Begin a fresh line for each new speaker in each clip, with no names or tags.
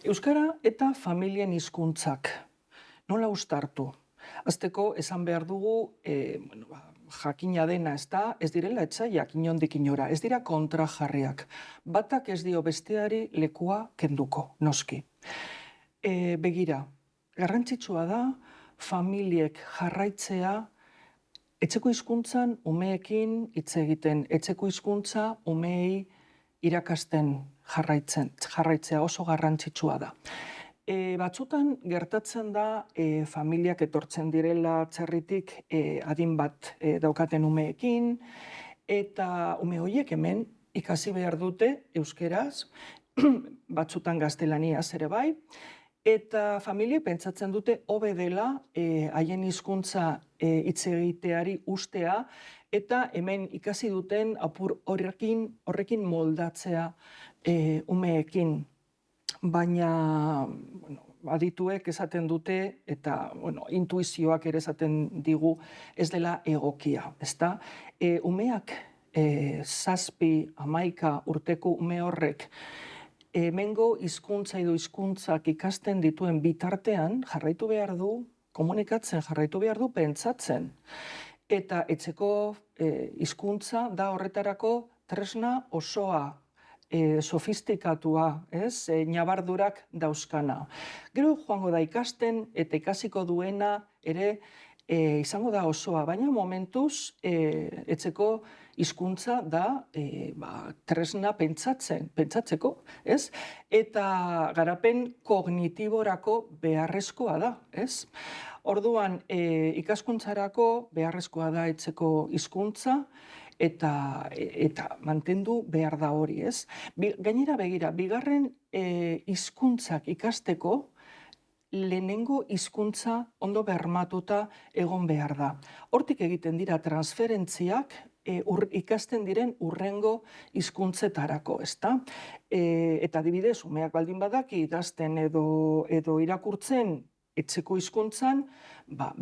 Euskara eta familien hizkuntzak. Nola uztartu? Hasteko esan behar dugu, jakina dena, ez direla etsaiak inondik inora, ez dira kontrajarriak. Batak ez dio besteari lekua kenduko, noski. Begira, garrantzitsua da familiek jarraitzea etxeko hizkuntzan umeekin hitz egiten, etxeko hizkuntza umeei irakasten jarraitzea oso garrantzitsua da. Batzutan gertatzen da familiak etortzen direla txerritik adin bat daukaten umeekin, eta ume horiek hemen ikasi behar dute euskeraz, batzutan gaztelaniaz ere bai, eta familiek pentsatzen dute hobe dela haien hizkuntza hitz egiteari ustea, eta hemen ikasi duten apur horrekin moldatzea umeekin. Baina adituek esaten dute, eta intuizioak ere esaten digu, ez dela egokia, ezta? Umeak 7-11 urteko ume horrek hemengo hizkuntza edo hizkuntzak ikasten dituen bitartean jarraitu behar du, komunikatzen jarraitu behar du pentsatzen. Eta etxeko hizkuntza da horretarako tresna osoa, sofistikatua, nabardurak dauzkana. Gero joango da ikasten eta ikasiko duena ere izango da osoa, baina momentuz etxeko hizkuntza da tresna pentsatzeko, ez? Eta garapen kognitiborako beharrezkoa da, ez? Orduan, ikaskuntzarako beharrezkoa da etxeko hizkuntza, eta mantendu behar da hori, ez? Gainera begira, bigarren hizkuntzak ikasteko, lehenengo hizkuntza ondo bermatuta egon behar da. Hortik egiten dira transferentziak ikasten diren hurrengo hizkuntzetarako, ezta? Eta adibidez, umeak baldin badaki idazten edo irakurtzen etxeko hizkuntzan,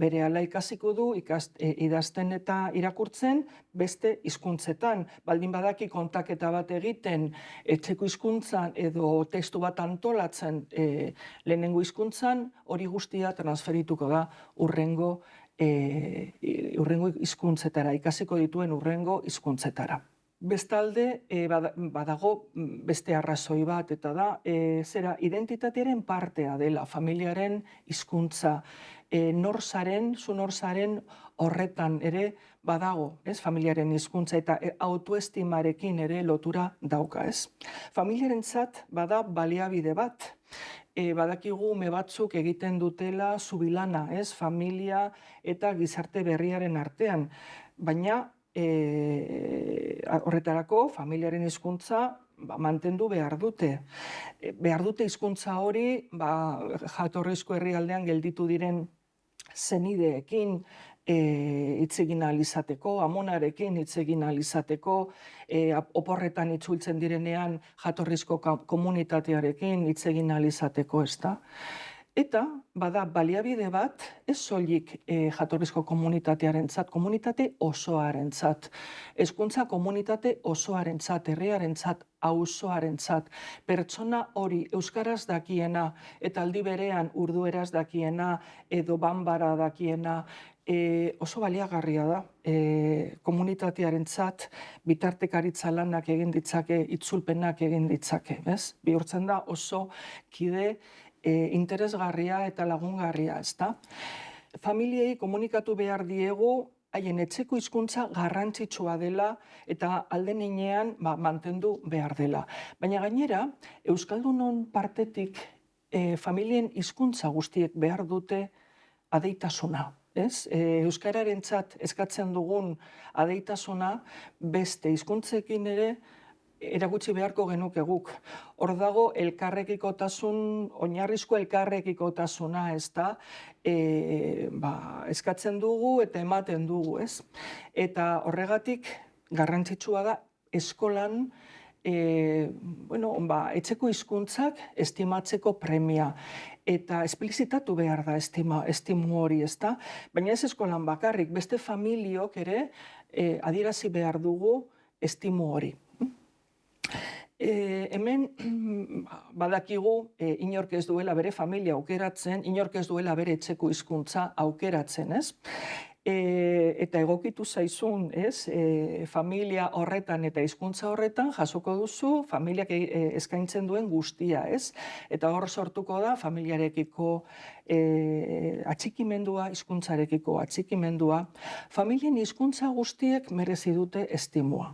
berehala ikasiko du idazten eta irakurtzen beste hizkuntzetan. Baldin badaki kontaketa bat egiten etxeko hizkuntzan edo testu bat antolatzen lehenengo hizkuntzan, hori guztia transferituko da hurrengo hizkuntzetara, ikasiko dituen hurrengo hizkuntzetara. Bestalde, badago beste arrazoi bat, eta da, identitatearen partea dela, familiaren hizkuntza. Nor zaren, zu nor zaren horretan ere badago, familiaren hizkuntza, eta autoestimarekin ere lotura dauka, ez? Familiarentzat bada baliabide bat, badakigu ume batzuk egiten dutela zubilana, familia eta gizarte berriaren artean, baina horretarako familiaren hizkuntza mantendu behar dute. Behar dute hizkuntza hori jatorrizko herrialdean gelditu diren senideekin hitz egin ahal izateko, amonarekin hitz egin ahal izateko, oporretan itzultzen direnean jatorrizko komunitatearekin hitz egin ahal izateko, ezta? Eta bada baliabide bat, ez soilik jatorrizko komunitatearentzat, komunitate osoarentzat. Hezkuntza komunitate osoarentzat, herriarentzat, auzoarentzat, pertsona hori euskaraz dakiena eta aldi berean urdueraz dakiena edo banbara dakiena, oso baliagarria da. Komunitatearentzat bitartekaritza lanak egin ditzake, itzulpenak egin ditzake, ez? Bihurtzen da oso kide interesgarria eta lagungarria, ezta? Familiei komunikatu behar diegu haien etxeko hizkuntza garrantzitsua dela eta alden heinean mantendu behar dela. Baina gainera, euskaldunon partetik familien hizkuntza guztiek behar dute adeitasuna. Euskararentzat eskatzen dugun adeitasuna beste hizkuntzekin ere erakutsi beharko genuke guk. Hor dago oinarrizko elkarrekikotasuna, ezta? Eskatzen dugu eta ematen dugu, ez? Eta horregatik garrantzitsua da eskolan etxeko hizkuntzak estimatzeko premia. Eta esplizitatu behar da estimu hori, ezta? Baina ez eskolan bakarrik, beste familiok ere adierazi behar dugu estimu hori. Hemen badakigu inork ez duela bere familia aukeratzen, inork ez duela bere etxeko hizkuntza aukeratzen, ez? Eta egokitu zaizun, ez? Familia horretan eta hizkuntza horretan jasoko duzu familiak eskaintzen duen guztia, ez? Eta hor sortuko da familiarekiko atxikimendua, hizkuntzarekiko atxikimendua. Familien hizkuntza guztiek merezi dute estimua.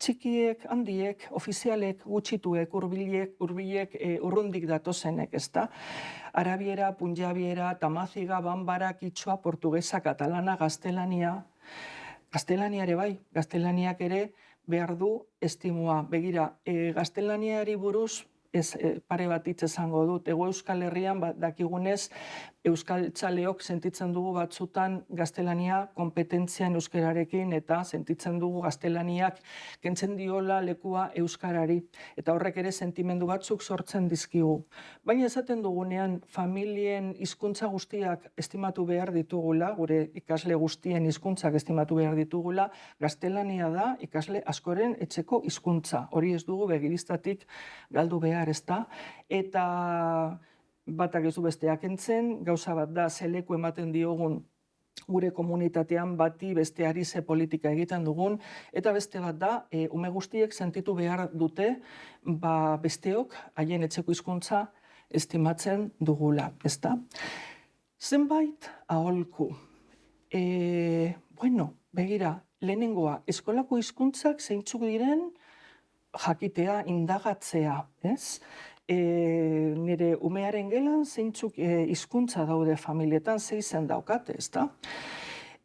Txikiek, handiek, ofizialek, gutxituek, hurbilek, urrundik datozenek, ezta? Arabiera, punjabiera, tamaziga, bambara, kitxoa, portugesa, katalana, gaztelania. Gaztelania ere bai, gaztelaniak ere behar du estimua. Begira, gaztelaniari buruz pare bat hitz esango dut. Hego Euskal Herrian dakigunez, euskaltzaleok sentitzen dugu batzutan gaztelania kompetentzian euskararekin eta sentitzen dugu gaztelaniak kentzen diola lekua euskarari. Eta horrek ere sentimendu batzuk sortzen dizkigu. Baina esaten dugunean familien hizkuntza guztiak estimatu behar ditugula, gure ikasle guztien hizkuntzak estimatu behar ditugula, gaztelania da ikasle askoren etxeko hizkuntza. Hori ez dugu begiristatik galdu behar, ezta? Eta batak ez du besteak entzen, gauza bat da zeleku ematen diogun gure komunitatean bati besteari ze politika egiten dugun, eta beste bat da, ume guztiek sentitu behar dute besteok haien etxeko hizkuntza estimatzen dugula, ezta? Zenbait aholku. Begira, lehenengoa, eskolako hizkuntzak zeintzuk diren jakitea, indagatzea, ez? Nire umearen gelan zeintzuk hizkuntza daude familietan, ze izen daukate, ezta?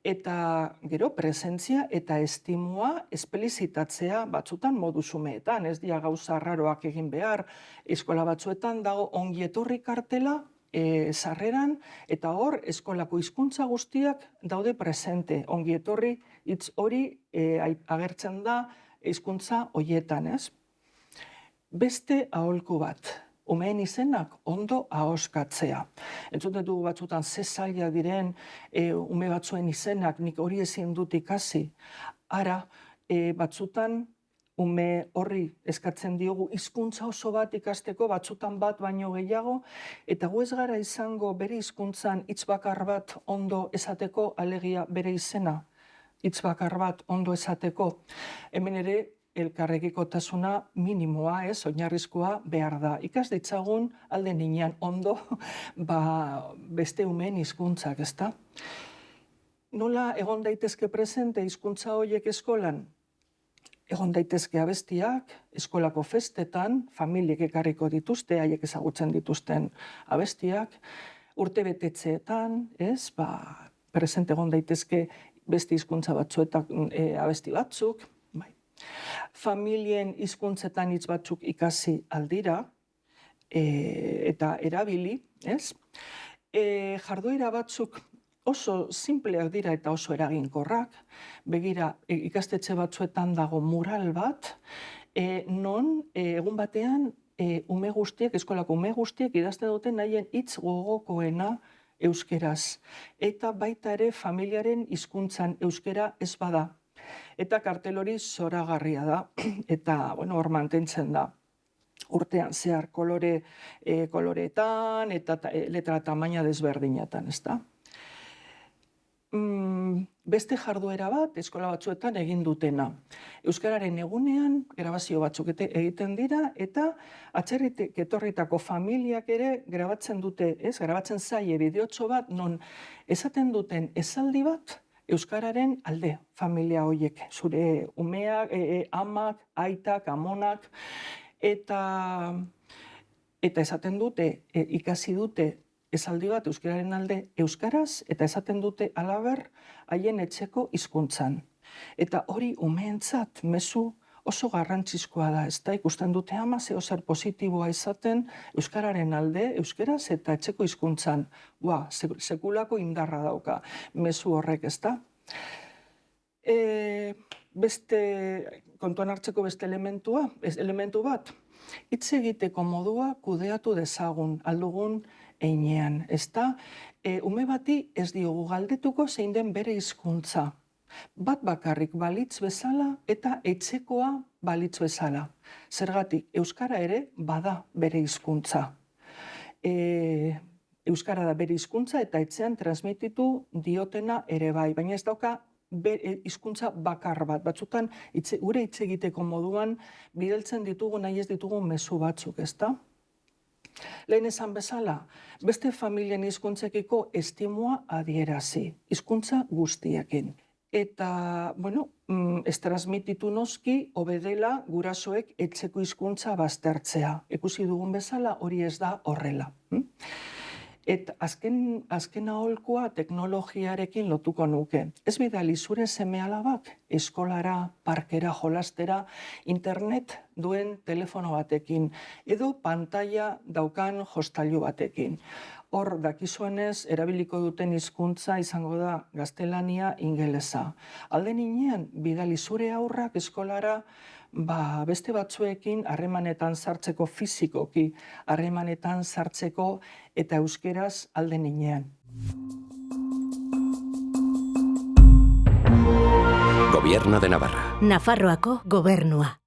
Eta gero presentzia eta estimua esplizitatzea batzutan modu xumeetan, ez dira gauza arraroak egin behar, eskola batzuetan dago ongi etorri kartela, sarreran, eta hor eskolako hizkuntza guztiak daude presente. Ongi etorri hitz hori agertzen da hizkuntza horietan, ez? Beste aholku bat, umeen izenak ondo ahoskatzea. Entzuten dugu batzutan ze zailak diren ume batzuen izenak, nik hori ezin dut ikasi. Ara, batzutan ume horri eskatzen diogu hizkuntza oso bat ikasteko, batzutan bat baino gehiago, eta gu ez gara izango bere hizkuntzan hitz bakar bat ondo esateko, alegia bere izena, hitz bakar bat ondo esateko. Hemen ere, elkarrekikotasuna minimoa, oinarrizkoa behar da. Ikas ditzagun alde ninean ondo beste umeen hizkuntzak, ezta? Nola egon daitezke presente hizkuntza horiek eskolan? Egon daitezke abestiak, eskolako festetan, familiek ekarriko dituzte, haiek ezagutzen dituzten abestiak, urtebetetzeetan, presente egon daitezke beste hizkuntza batzuetan abesti batzuk, familien hizkuntzetan hitz batzuk ikasi aldira eta erabili, ez? Jarduera batzuk oso simpleak dira eta oso eraginkorrak. Begira, ikastetxe batzuetan dago mural bat, non egun batean ume guztiek, eskolako ume guztiek idazten duten haien hitz gogokoena euskeraz. Eta baita ere familiaren hizkuntzan euskera ez bada. Eta kartel hori zoragarria da, eta hor mantentzen da. Urtean zehar koloreetan eta letra tamaina desberdinetan, ezta? Beste jarduera bat, eskola batzuetan egin dutena. Euskararen egunean, grabazio batzuk egiten dira, eta atzerritik etorritako familiak ere grabatzen dute, grabatzen zaie bideotxo bat, non esaten duten esaldi bat, euskararen alde, familia horiek, zure umeak, amak, aitak, amonak, eta esaten dute, ikasi dute esaldi bat euskararen alde euskaraz, eta esaten dute halaber haien etxeko hizkuntzan. Eta hori umeentzat mezu oso garrantzizkoa da, ez da, ikusten dute ama zeozer positiboa izaten euskararen alde, euskaraz eta etxeko hizkuntzan. Sekulako indarra dauka mezu horrek, ez da. Kontuan hartzeko beste elementu bat, hitz egiteko modua kudeatu dezagun, aldugun einean, ez da. Ume bati ez diogu galdetuko zein den bere hizkuntza. Bat bakarrik balitz bezala eta etxekoa balitz bezala. Zergatik, euskara ere bada bere hizkuntza. Euskara da bere hizkuntza eta etxean transmititu diotena ere bai, baina ez dauka hizkuntza bakar bat. Batzutan, gure hitz egiteko moduan, bidaltzen ditugu nahi ez ditugu mezu batzuk, ezta? Lehen esan bezala, beste familien hizkuntzekiko estimua adierazi, hizkuntza guztiekin. Eta, bueno, ez transmititu noski, obedela gurasoek etxeko hizkuntza baztertzea. Ikusi dugun bezala, hori ez da horrela. Eta azken aholkua teknologiarekin lotuko nuke. Ez bidali zure seme-alabak eskolara, parkera, jolastera, internet duen telefono batekin, edo pantaila daukan jostailu batekin. Hor, dakizuenez, erabiliko duten hizkuntza izango da gaztelania, ingelesa. Alden inean, bidali zure haurrak eskolara, beste batzuekin harremanetan sartzeko fizikoki, harremanetan sartzeko eta euskeraz alden inean.
Gobierno de Navarra.
Nafarroako gobernua.